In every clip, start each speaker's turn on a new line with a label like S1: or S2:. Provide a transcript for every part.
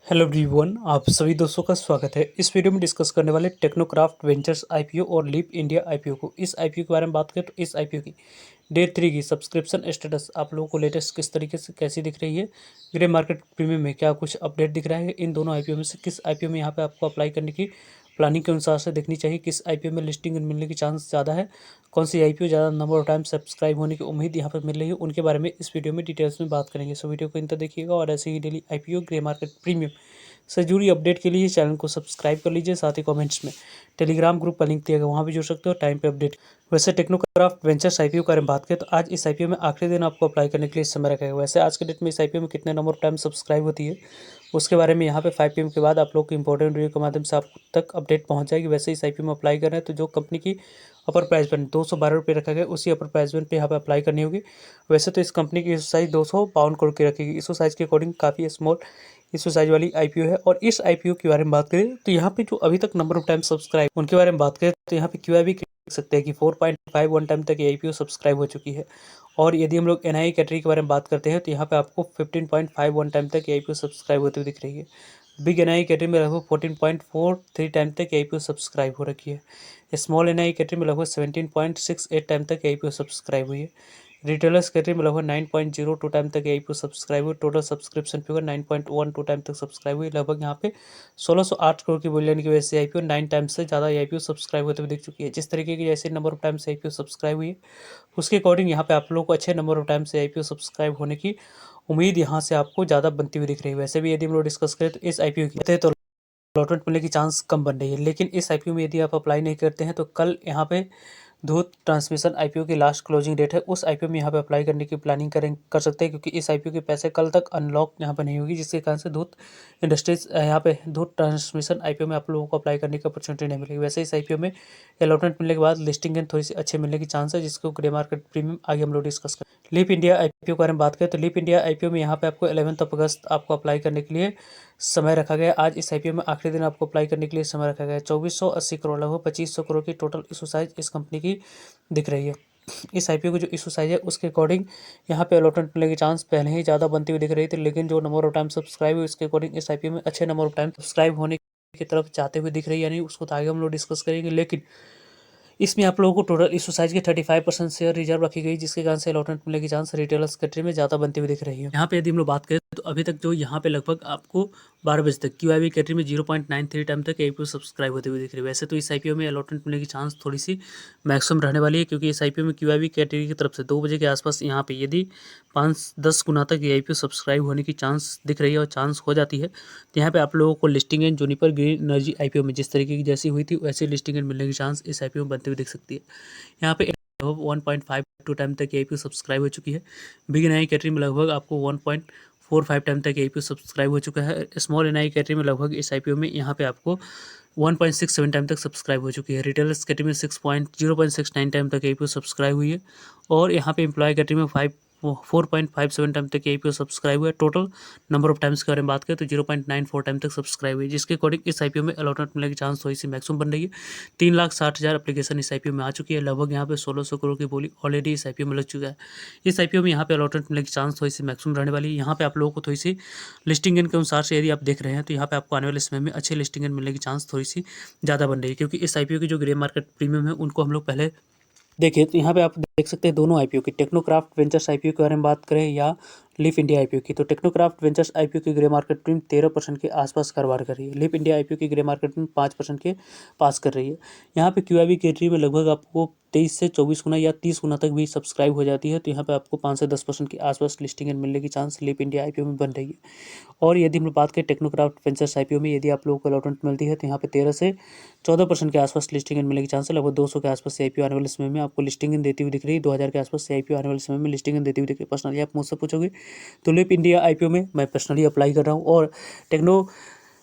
S1: Hello everyone, आप सभी दोस्तों का स्वागत है। इस वीडियो में डिस्कस करने वाले टेक्नोक्राफ्ट वेंचर्स आईपीओ और लीप इंडिया आईपीओ को। इस आईपीओ के बारे में बात करें तो इस आईपीओ की डे 3 की सब्सक्रिप्शन स्टेटस आप लोगों को लेटेस्ट किस तरीके से कैसी दिख रही है, ग्रे मार्केट प्रीमियम में क्या कुछ अपडेट दिख रहा है, इन दोनों आईपीओ में से किस आईपीओ में यहाँ पे आपको अप्लाई करने की प्लानिंग के अनुसार से देखनी चाहिए, किस आईपीओ में लिस्टिंग मिलने की चांस ज़्यादा है, कौन सी आईपीओ ज़्यादा नंबर ऑफ टाइम सब्सक्राइब होने की उम्मीद यहाँ पर मिल रही है, उनके बारे में इस वीडियो में डिटेल्स में बात करेंगे। सो वीडियो को इन तक देखिएगा और ऐसे ही daily IPO grey market premium से जुड़ी अपडेट के लिए चैनल को सब्सक्राइब कर लीजिए। साथ ही कमेंट्स में टेलीग्राम ग्रुप का लिंक दिया गया, वहाँ भी जुड़ सकते हो टाइम पे अपडेट। वैसे टेक्नोक्राफ्ट वेंचर्स आईपीओ के बारे में बात करें तो आज इस आईपीओ में आखिरी दिन आपको अप्लाई करने के लिए समय रखा गया। वैसे आज के डेट में इस आईपीओ में कितने नंबर ऑफ टाइम सब्सक्राइब होती है उसके बारे में यहाँ पे 5 PM के बाद आप लोग को इंपॉर्टेंट वीडियो के माध्यम से आप तक अपडेट पहुँच जाएगी। वैसे इस आईपीओ में अप्लाई कर रहे हैं तो जो कंपनी की अपर प्राइस बैंड 212 रुपये रखा गया, उसी अपर प्राइस बैंड पे यहाँ पे अप्लाई करनी होगी। वैसे तो इस कंपनी की इशू साइज 252 करोड़ की रखेगी। इशू साइज के अकॉर्डिंग काफ़ी स्मॉल इशू साइज वाली आईपीओ है। और इस आईपीओ के बारे में बात करें तो यहाँ पे जो अभी तक नंबर ऑफ टाइम सब्सक्राइब उनके बारे में बात करें तो यहाँ पे क्यूआईबी देख सकते हैं कि 4.51 टाइम तक ये आईपीओ सब्सक्राइब हो चुकी है। और यदि हम लोग एनआई कैटेगरी के बारे में बात करते हैं तो यहाँ पे आपको 15.51 टाइम तक ये आईपीओ सब्सक्राइब होती हुई दिख रही है। बिग एनआई कैटेगरी में लगभग 14.43 टाइम तक ये आईपीओ सब्सक्राइब हो रखी है। स्मॉल एनआई कैटेगरी में लगभग 17.68 टाइम तक ये आईपीओ सब्सक्राइब हुई है। रिटेलर्स कैटेगरी में लगभग 9.02 टाइम तक आईपीओ सब्सक्राइब हुई। टोटल सब्सक्रिप्शन फिगर 9.12 टाइम तक सब्सक्राइब हुई। लगभग यहाँ पे 1608 करोड़ की वैल्यू की वजह से आईपीओ 9 टाइम से ज़्यादा आईपीओ सब्सक्राइब होते हुए दिख चुकी है। जिस तरीके की जैसे नंबर ऑफ टाइम से आईपीओ सब्सक्राइब हुई है उसके अकॉर्डिंग यहाँ पे आप लोगों को अच्छे नंबर ऑफ टाइम से आईपीओ सब्सक्राइब होने की उम्मीद यहाँ से आपको ज़्यादा बनती हुई दिख रही है। वैसे भी यदि हम लोग डिस्कस करें तो इस आईपीओ की तो अलॉटमेंट मिलने की चांस कम बन रही है। लेकिन इस आईपीओ में यदि आप अप्लाई नहीं करते हैं तो कल यहाँ पे धूत ट्रांसमिशन आईपीओ की लास्ट क्लोजिंग डेट है, उस आईपीओ में यहाँ पे अप्लाई करने की प्लानिंग कर सकते हैं, क्योंकि इस आईपीओ के पैसे कल तक अनलॉक यहाँ पे नहीं होगी, जिसके कारण से धूत इंडस्ट्रीज यहाँ पे धूत ट्रांसमिशन आईपीओ में आप लोगों को अप्लाई करने की अपॉर्चुनिटी नहीं मिलेगी। वैसे इस आईपीओ में अलॉटमेंट मिलने के बाद लिस्टिंग थोड़ी सी अच्छे मिलने की चांस है, जिसको ग्रे मार्केट प्रीमियम आगे हम लोग डिस्कस करें। लीप इंडिया आईपीओ के बारे में बात करें तो लीप इंडिया आईपीओ में यहाँ पे आपको 11 अगस्त आपको अप्लाई करने के लिए समय रखा गया। आज इस आईपीओ में आखिरी दिन आपको अप्लाई करने के लिए समय रखा गया है। 2480 करोड़ लगभग 2500 करोड़ की टोटल इशू साइज इस कंपनी की दिख रही है। इस आईपीओ की जो इशू साइज है उसके अकॉर्डिंग यहाँ पे अलॉटमेंट मिलने की चांस पहले ही ज़्यादा बनती हुई दिख रही थी, लेकिन जो नंबर ऑफ टाइम सब्सक्राइब हुई उसके अकॉर्डिंग इस आईपीओ में अच्छे नंबर ऑफ टाइम सब्सक्राइब होने की तरफ जाते हुए दिख रही है। यानी उसको तो आगे हम लोग डिस्कस करेंगे, लेकिन इसमें आप लोगों को टोटल इशू साइज के 35% शेयर रिजर्व रखी गई, जिसके कारण से अलॉटमेंट मिलने की चांस रिटेलर्स कैटेगरी में ज़्यादा बनती हुई दिख रही है। यहाँ पे यदि हम लोग बात करें तो अभी तक जो यहाँ पे लगभग आपको 12 बजे तक क्यूआईबी कैटेगरी में 0.93 टाइम तक आईपीओ सब्सक्राइब होते हुए दिख रही है। वैसे तो इस आईपीओ में अलॉटमेंट मिलने की चांस थोड़ी सी मैक्सिमम रहने वाली है, क्योंकि इस आईपीओ में क्यूआईबी कैटेगरी की तरफ से 2 बजे के आसपास यहाँ पे यदि 5-10 गुना तक ये आईपीओ सब्सक्राइब होने की चांस दिख रही है और चांस हो जाती है तो यहाँ पे आप लोगों को listing and Juniper green energy IPO में जिस तरीके की जैसी हुई थी वैसी लिस्टिंग एंड मिलने की चांस इस आईपीओ में बनती हुई दिख सकती है। यहाँ पे 1.52 टाइम तक आईपीओ सब्सक्राइब हो चुकी है। बिग एनआई कैटेगरी में लगभग आपको 1.45 टाइम तक आईपीओ सब्सक्राइब हो चुका है। स्मॉल एनआई कैटेगरी में लगभग इस आईपीओ में यहाँ पे आपको 1.67 टाइम तक सब्सक्राइब हो चुकी है। रिटेलर्स कैटेगरी में 0.69 टाइम तक आईपीओ सब्सक्राइब हुई है। और यहाँ पे एम्प्लॉय कैटेगरी में 4.57 टाइम तक आईपीओ सब्सक्राइब हुआ है। टोटल नंबर ऑफ टाइम्स के बारे में बात करें तो 0.94 टाइम तक सब्सक्राइब हुई है, जिसके अकॉर्डिंग इस आईपीओ में अलॉटमेंट मिलने की चांस थोड़ी सी मैक्सिमम बन रही है। 3,60,000 एप्लीकेशन इस आईपीओ में आ चुकी है। लगभग यहाँ पे 1600 करोड़ की बोली ऑलरेडी इस आईपीओ में लग चुका है। इस आईपीओ में यहाँ पे अलॉटमेंट मिलने की चांस थोड़ी सी मैक्सिमम रहने वाली है। यहाँ पे आप लोगों को थोड़ी सी लिस्टिंग इन के अनुसार से यदि आप देख रहे हैं तो यहाँ पे आपको आने वाले समय में अच्छे लिस्टिंग इन मिलने की चांस थोड़ी सी ज़्यादा बन रही है, क्योंकि इस आईपीओ की जो ग्रे मार्केट प्रीमियम है उनको हम लोग पहले देखिए। तो यहाँ पे आप देख सकते हैं दोनों आईपीओ की, टेक्नोक्राफ्ट वेंचर्स आईपीओ के बारे में बात करें या लीप इंडिया आईपीओ की, तो टेक्नोक्राफ्ट वेंचर्स आईपीओ की ग्रे मार्केट प्रीमियम 13% के आसपास कारोबार कर रही है। लीप इंडिया आईपीओ की ग्रे मार्केट प्रीमियम 5% के पास कर रही है। यहाँ पे क्यूआईबी कैटेगरी में लगभग आपको 23 से 24 गुना या 30 गुना तक भी सब्सक्राइब हो जाती है, तो यहाँ पे आपको 5 से 10% के आसपास लिस्टिंग मिलने की चांस लीप इंडिया आईपीओ में बन रही है। और यदि हम बात करें टेक्नोक्राफ्ट वेंचर्स आईपीओ में, यदि आप लोगों को अलॉटमेंट मिलती है तो यहाँ पे 13 से 14% के आसपास लिस्टिंग मिलने की चांस है। लगभग 200 के आसपास से आईपीओ आने वाले समय में आपको लिस्टिंग देती हुई दिख रही है। 2000 के आसपास से आईपीओ आने वाले समय में लिस्टिंग देती हुई दिख रही है। पर्सनली आप मुझसे पूछोगे तो लीप इंडिया आईपीओ में मैं पर्सनली अप्लाई कर रहा हूँ, और टेक्नो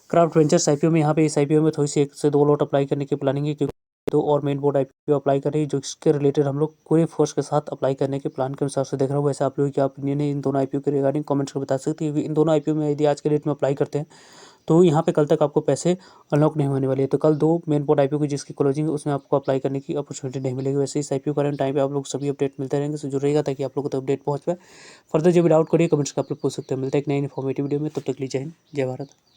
S1: क्राफ्ट वेंचर्स आईपीओ में यहाँ पे इस आईपीओ में थोड़ी सी 1 से 2 लॉट अप्लाई करने की प्लानिंग है, क्योंकि 2 और मेन बोर्ड आईपीओ अप्लाई कर रही है, जो इसके रिलेटेड हम लोग पूरे फोर्स के साथ अप्लाई करने के प्लान के अनुसार से देख रहा हूँ। वैसे आप लोगों की क्या ओपिनियन है इन दोनों आईपीओ के रिगार्डिंग कमेंट्स में बता सकते हैं। इन दोनों आईपीओ में यदि आज के डेट में अप्लाई करते हैं तो यहाँ पे कल तक आपको पैसे अनलॉक नहीं होने वाले है। तो कल 2 मेन बोर्ड आईपीओ की जिसकी क्लोजिंग है उसमें आपको अप्लाई करने की अपॉर्चुनिटी नहीं मिलेगी। वैसे इस आईपीओ करंट टाइम पे आप लोग सभी अपडेट मिलते रहेंगे, तो जुड़ रहेगा ताकि आप लोगों को तो अपडेट पहुँच पाए। फर्दर जो भी डाउट करिए कमेंट्स का आप लोग पूछ सकते हैं। मिलता है एक नई इन्फॉर्मेटिव वीडियो में, तब तक लीजिए जय हिंद जय भारत।